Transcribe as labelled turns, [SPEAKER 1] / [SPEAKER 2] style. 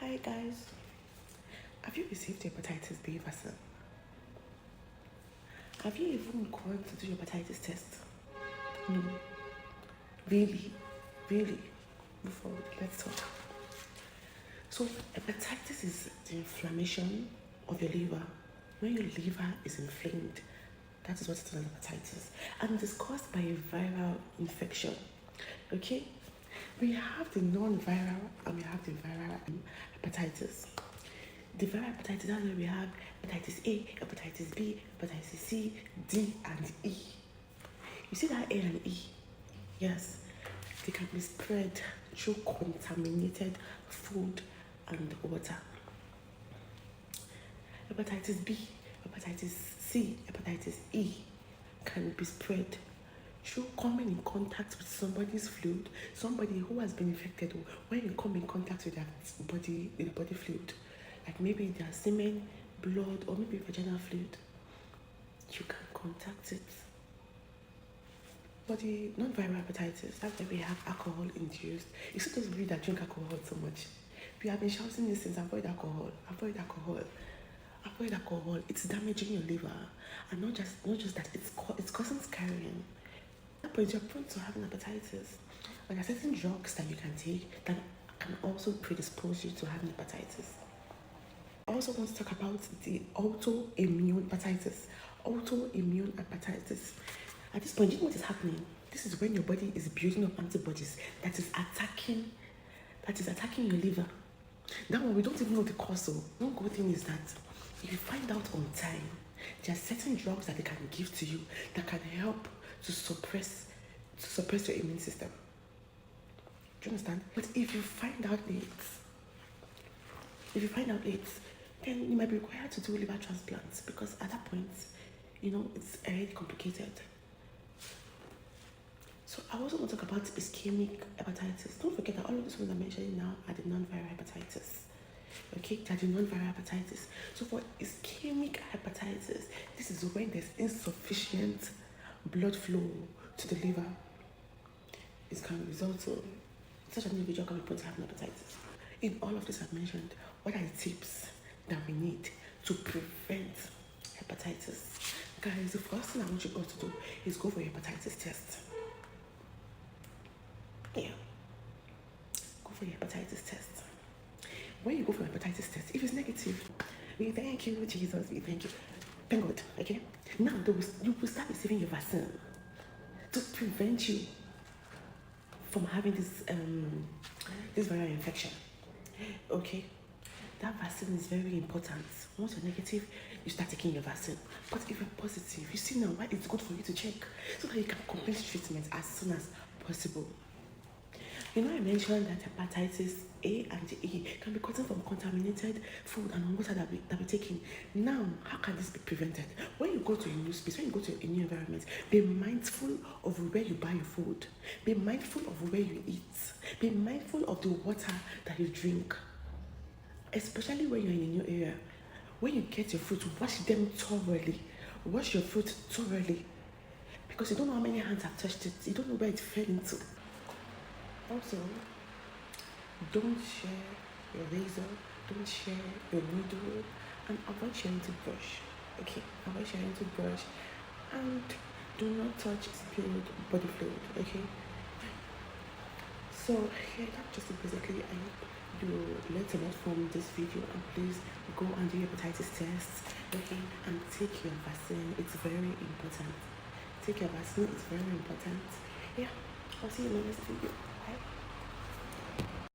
[SPEAKER 1] Hi guys, have you received your hepatitis B vaccine? Have you even gone to do your hepatitis test? No. Really? Before, let's talk. So hepatitis is the inflammation of your liver. When your liver is inflamed, that is what it is hepatitis. And it is caused by a viral infection. Okay? We have the non-viral and we have the viral hepatitis. The viral hepatitis, that's where we have hepatitis A, hepatitis B, hepatitis C, D, and E. You see that A and E? Yes, they can be spread through contaminated food and water. Hepatitis B, hepatitis C, hepatitis E can be spread through coming in contact with somebody's fluid, somebody who has been infected. When you come in contact with their body fluid, like maybe their semen, blood, or maybe vaginal fluid, you can contact it. But the non-viral hepatitis, that's where we have alcohol induced. You see those people that drink alcohol so much. We have been shouting this since avoid alcohol. It's damaging your liver, and not just that, it's causing scarring. At that point, you're prone to having hepatitis. But there are certain drugs that you can take that can also predispose you to having hepatitis. I also want to talk about the autoimmune hepatitis. Autoimmune hepatitis. At this point, you know what is happening? This is when your body is building up antibodies that is attacking your liver. That one, we don't even know the cause. So one good thing is that if you find out on time, there are certain drugs that they can give to you that can help to suppress your immune system. Do you understand? But if you find out late, then you might be required to do liver transplants, because at that point, it's already complicated. So I also want to talk about ischemic hepatitis. Don't forget that all of these ones I'm mentioning now are the non-viral hepatitis. Okay, they are the non-viral hepatitis. So for ischemic hepatitis, this is when there's insufficient blood flow to the liver. It can result in such an individual can be prone to having hepatitis. In all of this I've mentioned, what are the tips that we need to prevent hepatitis? Guys, the first thing I want you all to do is go for your hepatitis test. Yeah. Go for your hepatitis test. When you go for a hepatitis test, if it's negative, we thank you, Jesus, we thank you. Thank God, okay? Now, you will start receiving your vaccine to prevent you from having this viral infection, okay? That vaccine is very important. Once you're negative, you start taking your vaccine. But if you're positive, you see now why it's good for you to check so that you can complete treatment as soon as possible. I mentioned that hepatitis A and E can be caused from contaminated food and water that we're taking. Now, how can this be prevented? When you go to a new space, when you go to a new environment, be mindful of where you buy your food. Be mindful of where you eat. Be mindful of the water that you drink. Especially when you're in a new area. When you get your fruit, wash them thoroughly. Wash your fruit thoroughly. Because you don't know how many hands have touched it. You don't know where it fell into. Also, don't share your razor, don't share your needle, and avoid sharing toothbrush. Okay, avoid sharing toothbrush, and do not touch spilled body fluid. Okay. So yeah, that's just basically. I hope you learned a lot from this video, and please go and do your hepatitis test. Okay, and take your vaccine. It's very important. Take your vaccine. It's very important. Yeah. I'll see you in the next video. Bye.